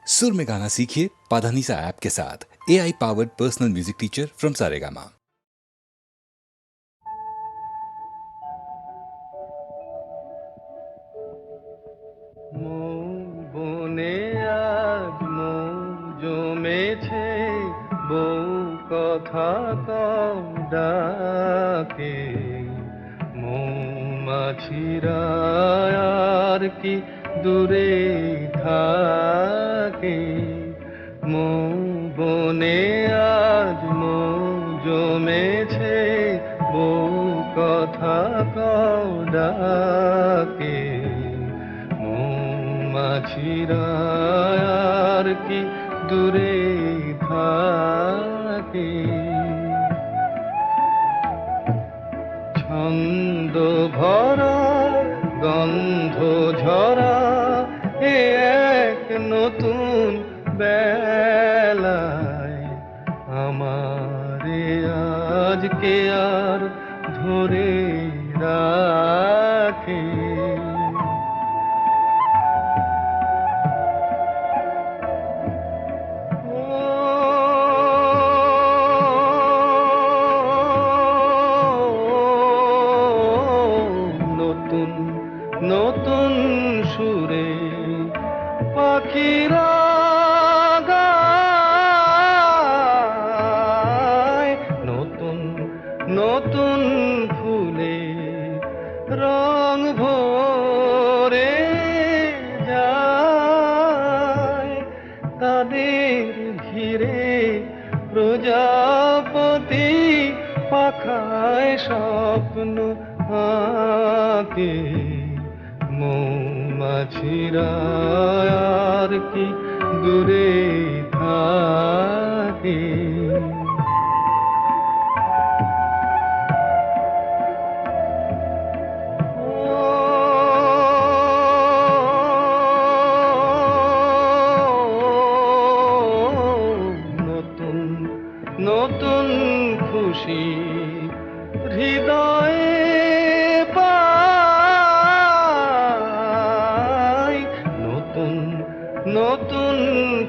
सुर में गाना सीखिए पाधानीसा ऐप के साथ। AI powered personal music teacher from Saregama. বনে আজ মৌ জমেছে, বউ কথা কও ডাকে। মৌমাছিরা আর কি দূরে থাকে। মৌ বনে আজ মৌ জমেছে, বউ কথা কও ডাকে। মাছিরা আর কি দূরে থাকে। ছন্দ ভরা গন্ধ ঝরা এ এক নতুন বেলায়, আমারে আজকে আর ধরে রাখে। নতুন সুরে পাখিরা গায়, নতুন নতুন ফুলে রং ভরে যায়। তাদের ঘিরে প্রজাপতি পাখায় স্বপ্ন আঁকে। মৌমাছিরা আর কি দূরে থাকে। নতুন নতুন খুশি হৃদয়ে পাই, নতুন নতুন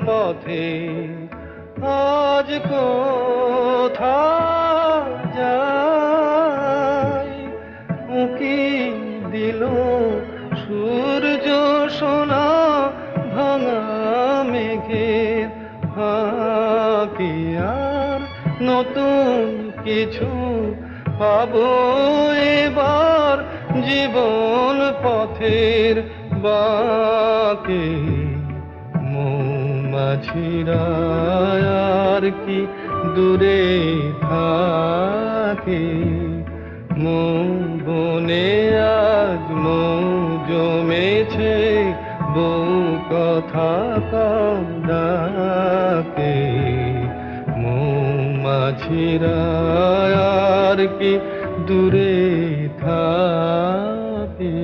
পথে আজ কোথাও যাই। উঁকি দিল সূর্য সোনা ভাঙা মেঘের ফাঁকে, আর নতুন কিছু পাবো এবার জীবন পথের বাঁকে। মৌমাছিরা আর কি দূরে থাকে। মৌ বনে আজ মৌ জমেছে, বউ কথা কও ডাকে। মৌমাছিরা আর কি দূরে থাকে।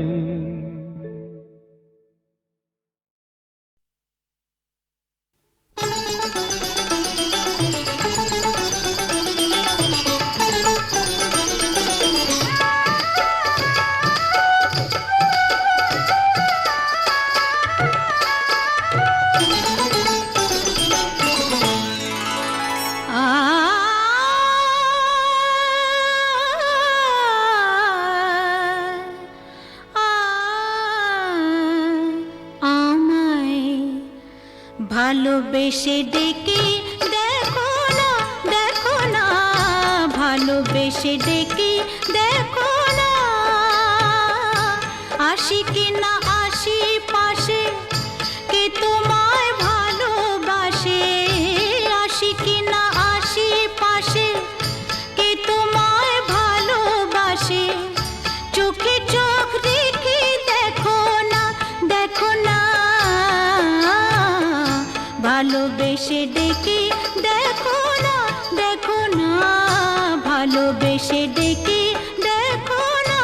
ভালোবেসে ডেকে দেখো না, দেখো না, ভালোবেসে ডেকে দেখো না, আসি কি না আসি পাশে, কে তোমায় ভালোবাসে। আসি কি না আসি পাশে, কে তোমায় ভালোবাসে। চোখে চোখ রেখে দেখো না, দেখো না, ভালোবেসে ডেকে দেখো না, দেখো না, ভালোবেসে ডেকে দেখো না।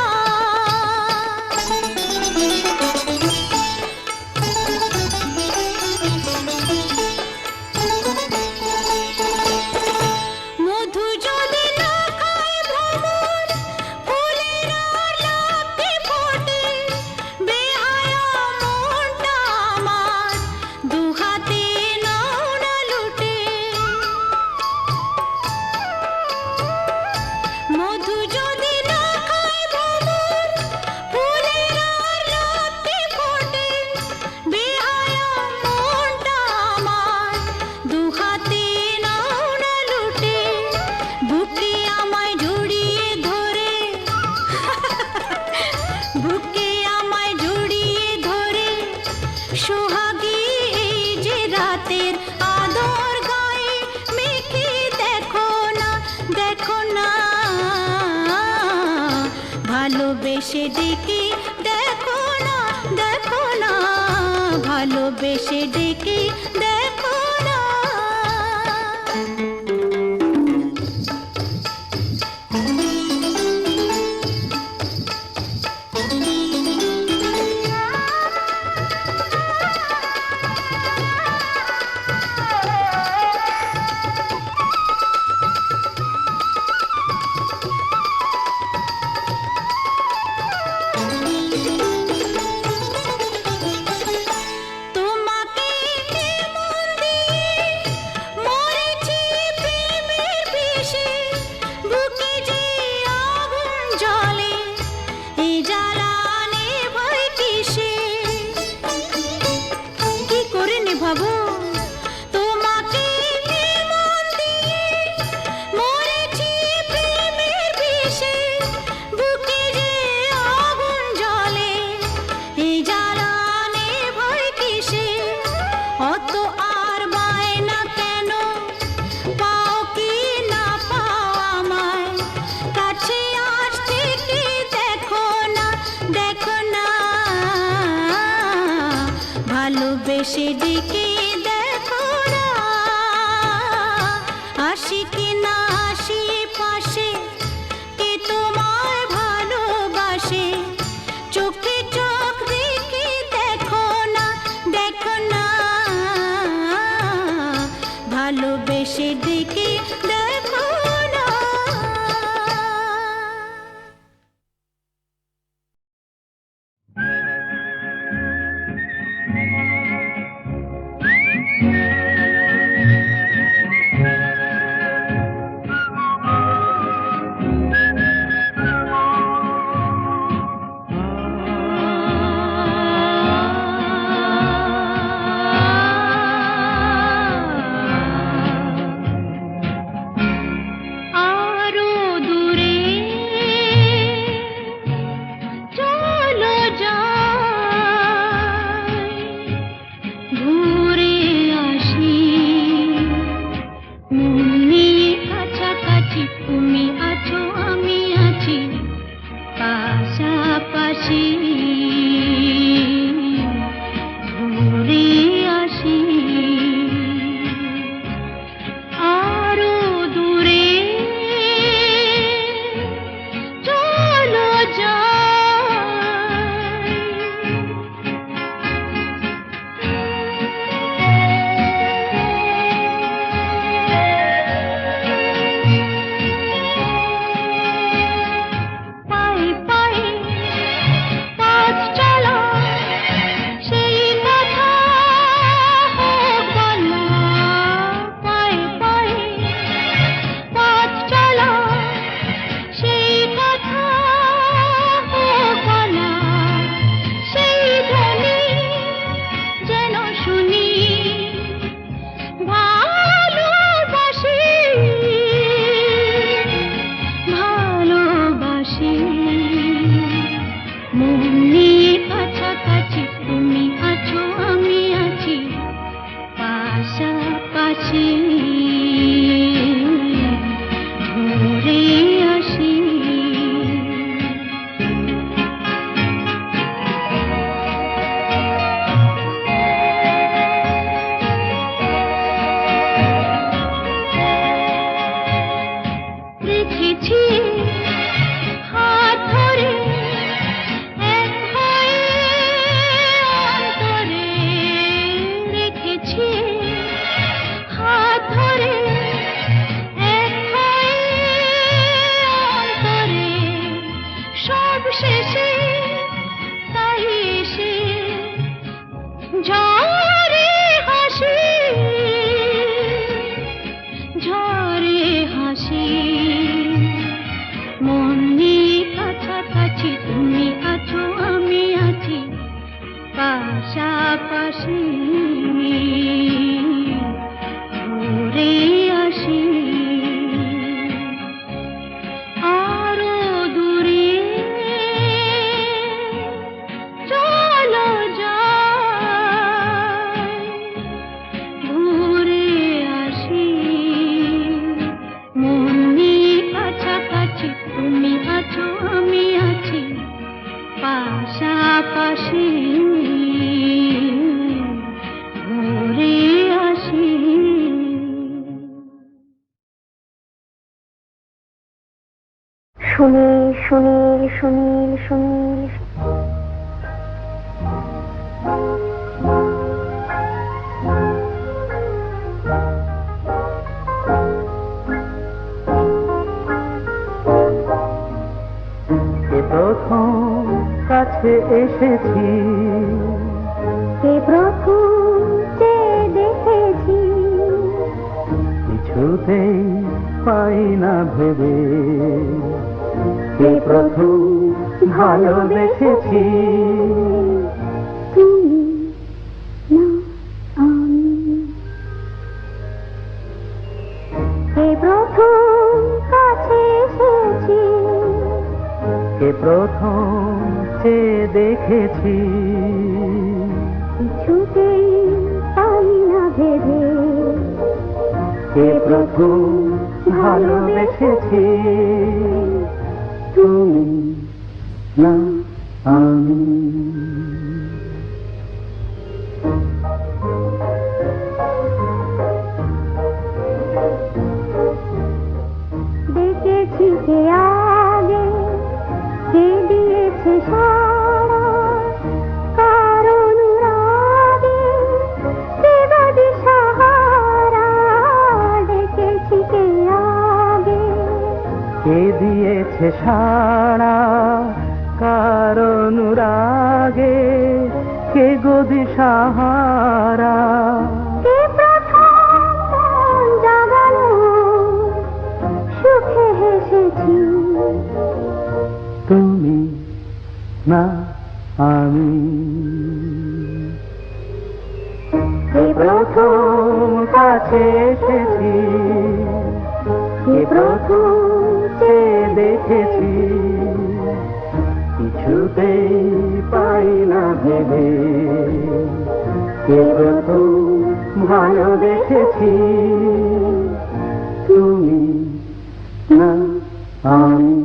মধু যদি না খায় ভ্রমর, ফুলের আর লাগতে ফোটে, বেহায়া মনটা আমার দুহাতে রাতের আদর গায়ে মেখে দেখো না, দেখো না, ভালোবেসে ডেকে দেখো না, দেখো না, ভালোবেসে ডেকে দেখো না। তোমাকে মন দিয়ে মরেছি প্রেমের বিষে, বুকে যে আগুন জ্বলে, এই জ্বালা নেভাই কিসে? কি করে নেভাবো? তোমাকে মন দিয়ে মরেছি প্রেমের বিষে, বুকে যে আগুন জ্বলে, এই জ্বালা নেভাই কিসে? অত আর বায়না কেন, পাও কি না পাও আমায়, কাছে আসতে কি দেখো না, দেখো না, ভালোবেসে ডেকে দেখো না, আসি কি না আসি পাশে, কে তোমায় ভালোবাসে, চোখে চোখ রেখে দেখো না, দেখো না, ভালোবেসে ডেকে দেখো না। আরো দূরে চলো যাই, ঘুরে আসি, মন নিয়ে কাছাকাছি, তুমি আছো আমি আছি পাশাপাশি, ঘুরে আসি। আরো দূরে চলো যাই, পায়ে পায়ে পথ চলা, সেই কথা হোক বলা, পায়ে পায়ে পথ চলা, সেই কথা হোক বলা, সেই ধ্বনি যেন শুনি, ভালোবাসি, ভালোবাসি, মন নিয়ে কাছাকাছি, তুমি আছো আমি আছি পাশাপাশি, ঘুরে আসি। রেখেছি হাত ধরে এক হয়ে অন্তরে, রেখেছি হাত সুনীল সুনীল সুনীল সুনীল প্রথম কাছে এসেছি, কে প্রথম চেয়ে দেখেছি, কিছুতেই পাই না ভেবে, কে প্রথম ভালোবেসেছি। তুমি না আমি, কে প্রথম কাছে এসেছি, কে প্রথম চেয়ে দেখেছি, কিছুতেই পাই না ভেবে, কে প্রথম ভালোবেসেছি। তুমি না আমি। দেখেছি কে আগে, কে দিয়েছে সারা, কার অনুরাগে কে বা দিশাহারা। দেখেছি কে আগে, কে দিয়েছে সাড়া, কার অনুরাগে কে গো দিশাহারা। কে প্রথম মন জাগালো, সুখে হেসেছি। তুমি না আমি। কে প্রথম কাছে এসেছি, কে প্রথম চেয়ে দেখেছি, কিছুতেই পাই না ভেবে, কে প্রথম ভালোবেসেছি। তুমি না আমি।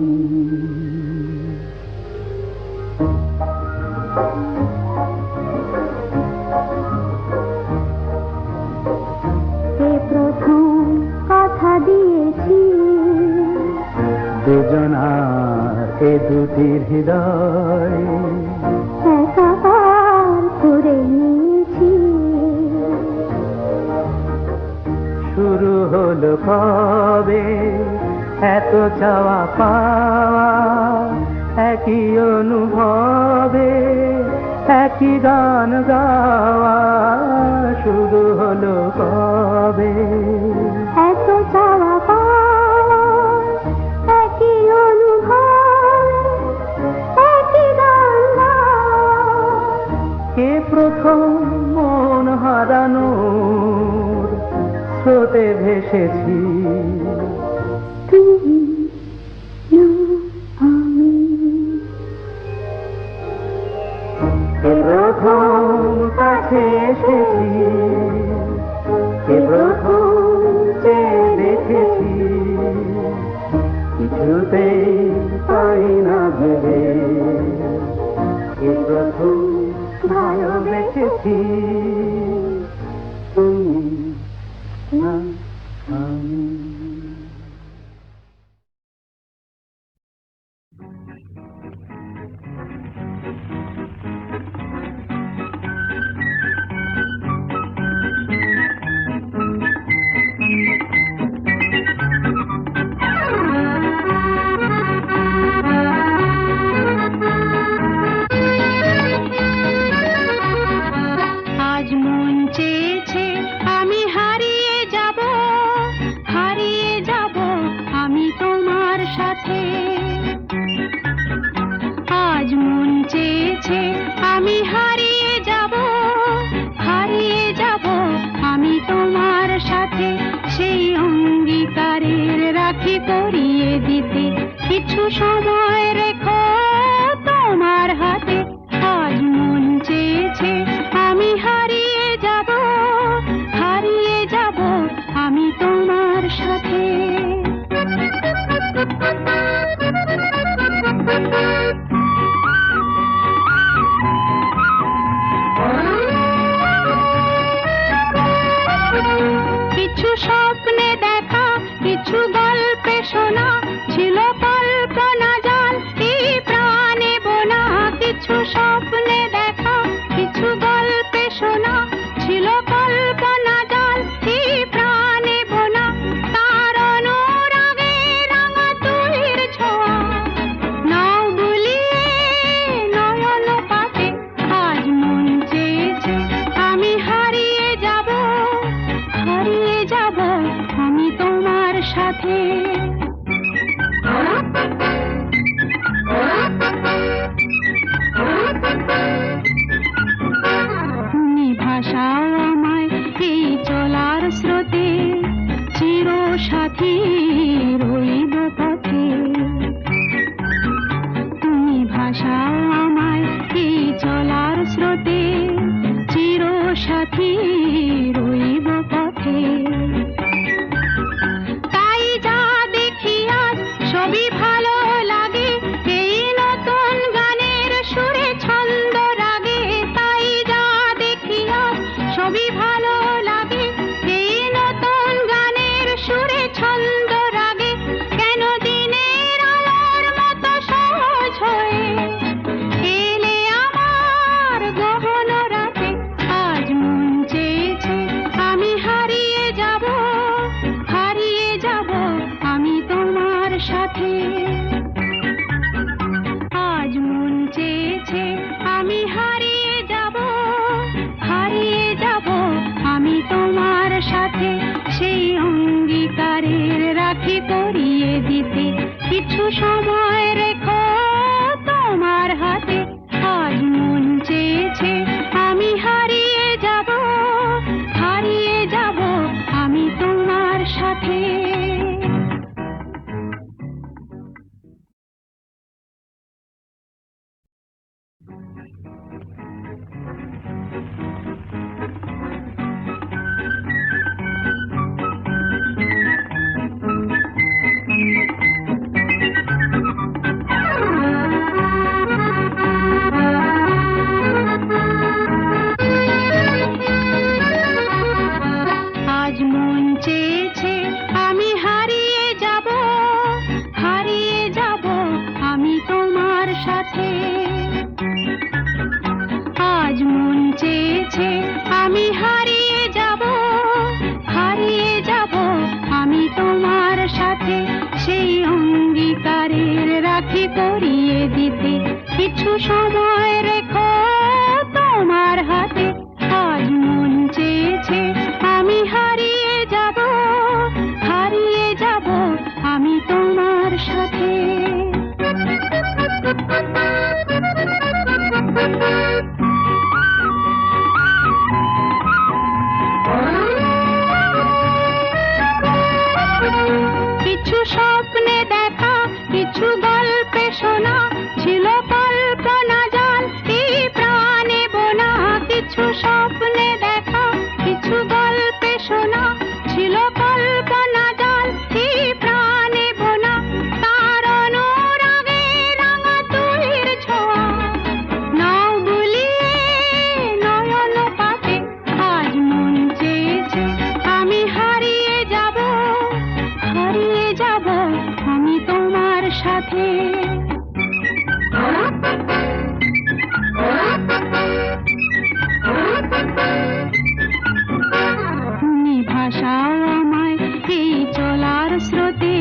কে প্রথম কথা দিয়েছি, দুজনার এ দুটি হৃদয় একাকার করে নিয়েছি। শুরু হলো কবে এত চাওয়া পাওয়া, একই অনুভবে একই গান গাওয়া। শুরু হলো কবে এত চাওয়া পাওয়া, একই অনুভব, একই গান গাওয়া। কে প্রথম মন হারানোর স্রোতে ভেসেছি। তুমি না আমি, কে প্রথম কাছে এসেছি, কে প্রথম চেয়ে দেখেছি, কিছুতেই পাই না ভেবে, কে প্রথম ভালোবেসেছি। তুমি না আমি। আজ মন চেয়েছে আমি হারিয়ে যাব, হারিয়ে যাব আমি তোমার সাথে। আজ মন চেয়েছে আমি হারিয়ে যাব, হারিয়ে যাব আমি তোমার সাথে। সেই অঙ্গীকারের রাখি পরিয়ে দিতে কিছু সময় রেখো তোমার হাতে। আজ মন চেয়েছে আমি হারিয়ে যাব, হারিয়ে যাব আমি তোমার সাথে। কিছু স্বপ্নে দেখা, কিছু গল্পে শোনা ছিল কল্পনা সাথী রইব পথে। তুমি ভাসাও আমায় এই চলার স্রোতে, চির সাথী রইব পথে। তাই যা দেখি আজ সবই ভালো লাগে, এই নতুন গানের সুরে ছন্দ রাগে। তাই যা দেখি আজ সবই ভালো লাগে, এই নতুন গানের সুরে ছন্দ রাগে। কেন দিনের আলোর মতো সহজ হয়ে এলে আমার গহন রাতে। আজ মন চেয়েছে আমি হারিয়ে যাব, হারিয়ে যাব আমি তোমার সাথে। আজ মন চেয়েছে আমি হারিয়ে যাব, হারিয়ে যাব আমি তোমার সাথে। সেই অঙ্গীকারের রাখি পরিয়ে দিতে কিছু সময় রেখো তোমার হাতে। আজ মন চেয়েছে আমি হারিয়ে যাব, হারিয়ে যাব আমি তোমার সাথে। আজ মন চেয়েছে আমি হারিয়ে যাব, হারিয়ে যাব আমি তোমার সাথে। আজ মন চেয়েছে আমি হারিয়ে যাব, হারিয়ে যাব আমি তোমার সাথে। সেই অঙ্গীকারের রাখি পরিয়ে দিতে কিছু সময় রেখো তোমার হাতে। আজ মন চেয়েছে আমি হারিয়ে যাব, হারিয়ে যাব আমি তোমার সাথে। কিছু স্বপ্নে দেখা, কিছু গল্পে শোনা, ছিল কল্পনা জাল এই প্রাণে বোনা। কিছু স্বপ্নে দেখা, কিছু গল্পে শোনা, ছিল কল্পনা জাল এই প্রাণে বোনা। তার অনুরাগে রাঙা তুলির ছোঁয়া নাও বুলিয়ে নয়ন পাতে। আজ মন চেয়েছে আমি হারিয়ে যাব, হারিয়ে যাব আমি তোমার সাথে। তুমি ভাসাও আমায় এই চলার স্রোতে,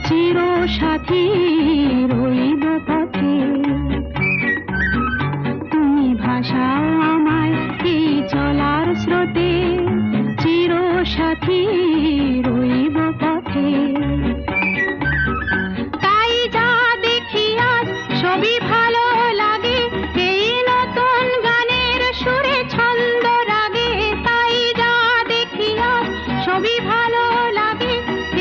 চির সাথী রইব পথে। তুমি ভাসাও আমায় এই চলার স্রোতে, চির সাথী রইব পথে। তাই যা দেখি আজ সবই ভালো লাগে, এই নতুন গানের সুরে ছন্দ রাগে। তাই যা দেখি আজ সবই ভালো লাগে,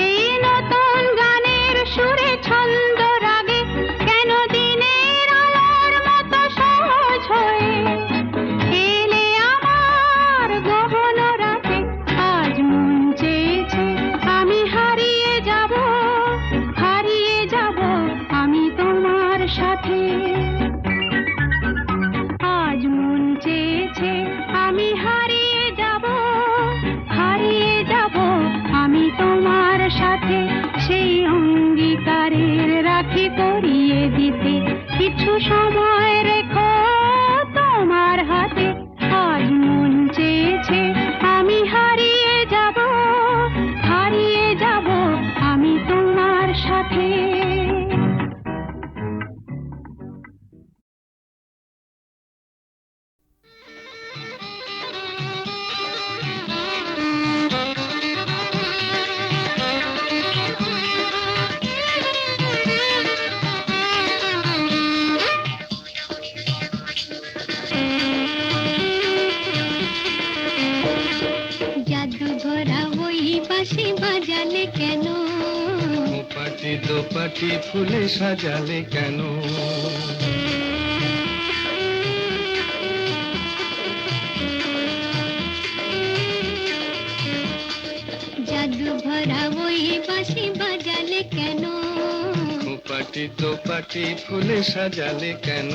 এই নতুন গানের সুরে ছন্দ রাগে। কেন দিনের আলোর মতো সহজ হয়ে এলে আমার গহন রাতে। আজ মন চেয়েছে দোপাটি ফুলে সাজালে কেন? জাদু ভরা ওই বাঁশি বাজালে কেন? পাটি দোপাটি ফুলে সাজালে কেন?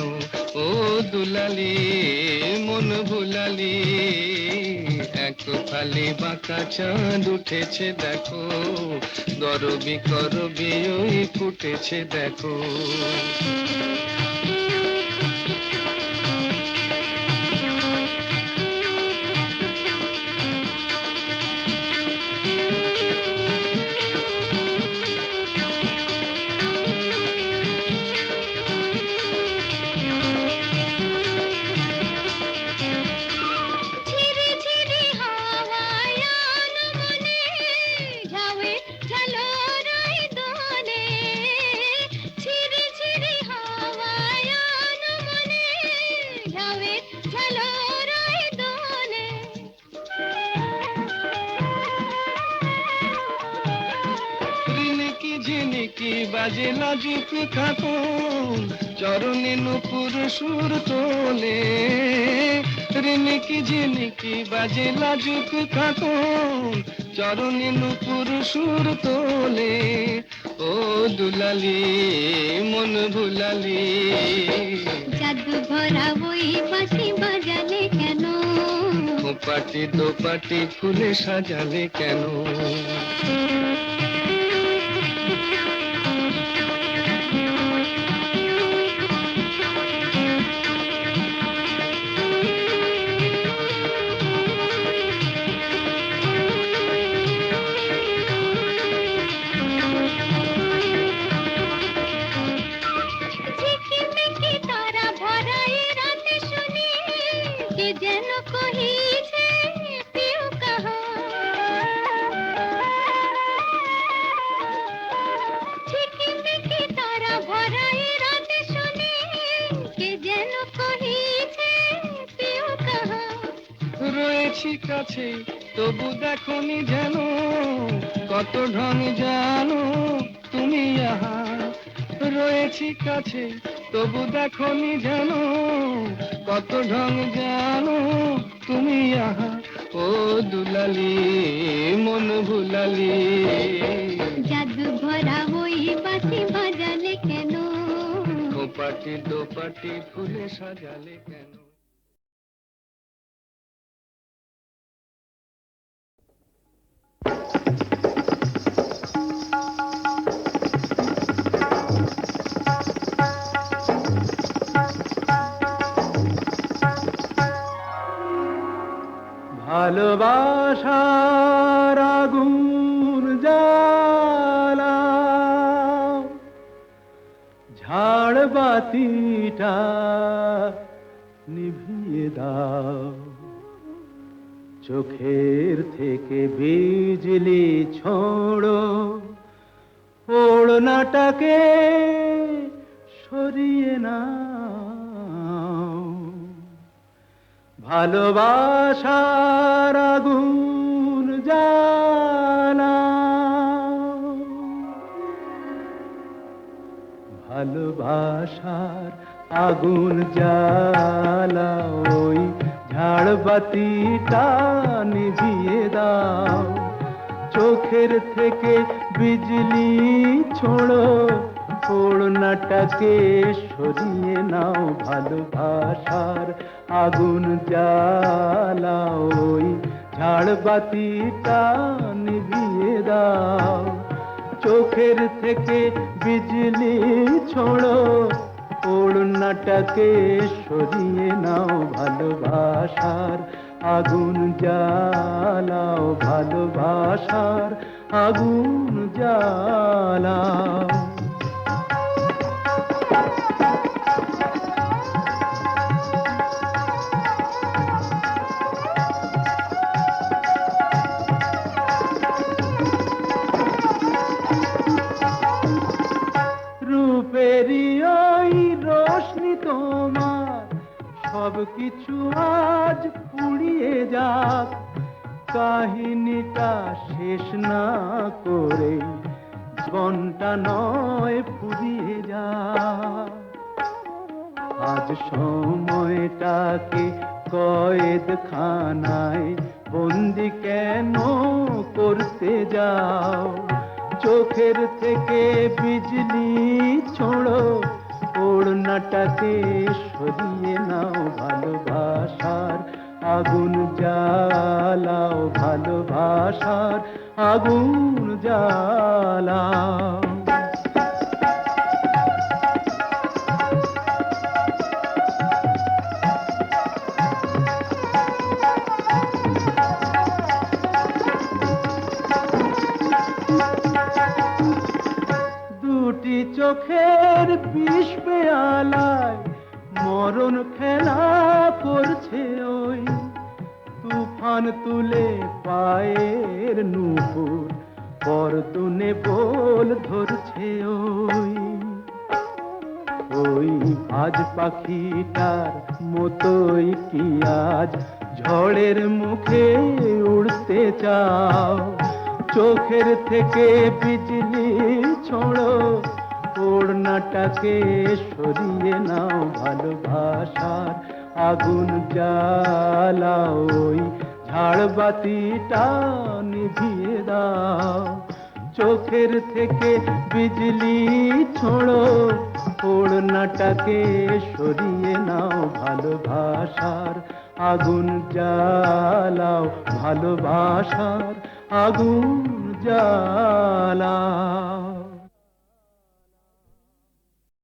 ও দুলালি মন ভুলালি, এক ফালি বাঁকা চাঁদ উঠেছে দেখো, গরবি করবি ওই ফুটেছে দেখো। ঝিরি ঝিরি হাওয়ায় মনে ঝাউয়ে ঝালরাই দোলে, ঝিরি ঝিরি হাওয়ায় মনে ঝাউয়ে ঝালরাই দোলে। রিনিকি ঝিনিকি বাজে লাজুক খাতুন, চরণে নুপুর সুর তোলে। রিনিকি ঝিনিকি বাজে লাজুক খাতুন, চরণে নুপুর সুর তোলে। ও দুলালি মন ভুলালি, জাদু ভরা ওই বাঁশি বাজালে কেন? পাটি দোপাটি ফুলে সাজালে কেন? ঝিকিমিকি তারা ভরা এ রাতে শুনি, কে যেন কহিছে পিউ কাহা। ঝিকিমিকি তারা ভরা এ রাতে শুনি, কে যেন কহিছে পিউ কাহা। রয়েছি কাছে তবু দেখনি যেন, কত ঢং জানো তুমি আহা। রয়েছি কাছে তবু দেখনি যেন, কত ঢং জানো তুমি আহা। ও দুলালি মন ভুলালি, জাদু ভরা ওই বাঁশি বাজালে কেন? পাটি দোপাটি ফুলে সাজালে কেন? ভালোবাসার আগুন জ্বালা, ঝাড় বাতিটা নিভিয়ে দাও, চোখের থেকে বিজলি ছোড়ো, ওড়নাটাকে সরিয়ে নাও। ভালোবাসার আগুন জ্বালা, ভালোবাসার আগুন জ্বালা, ওই ঝাড়বাতিটা নিভিয়ে দাও, চোখের থেকে বিজলি ছোড়ো, ওড়নাটাকে সরিয়ে নাও। ভালোবাসার আগুন জ্বালা, ওই ঝাড়বাতিটা নিভিয়ে দাও, চোখের থেকে বিজলি ছোড়ো, ওড়নাটাকে সরিয়ে নাও। ভালোবাসার আগুন জ্বালাও, ভালোবাসার আগুন জ্বালাও। রূপেরই ওই রোশনি তোমার সব কিছু আজ পুড়িয়ে যাক, কাহিনীটা শেষ না করে জীবনটা নয় ফুরিয়ে যা। আজ সময়টাকে কয়েদখানায় বন্দি কেন করতে যাও? চোখের থেকে বিজলি ছোড়ো, ওড়নাটাকে সরিয়ে নাও, ভালোবাসার আগুন জ্বালাও, ভালোবাসার আগুন জ্বালাও। দুটি চোখের বিষ পেয়ালায় মরণ খেলা করছে ওই, তুফান তুলে পায়ের নুপুর পরতুনে বোল ধরছে ওই। ওই আজ পাখিটার মতোই কি আজ ঝড়ের মুখে উড়তে চাও? চোখের থেকে বিজলি ছোড়ো, ওড়নাটাকে সরিয়ে নাও, ভালোবাসার আগুন জ্বালাও, ওই ঝাড়বাতিটা নিভিয়ে দাও। চোখের থেকে বিজলি ছোড়ো, ওড়নাটাকে সরিয়ে নাও, ভালোবাসার আগুন জ্বালাও, ভালোবাসার আগুন জ্বালাও।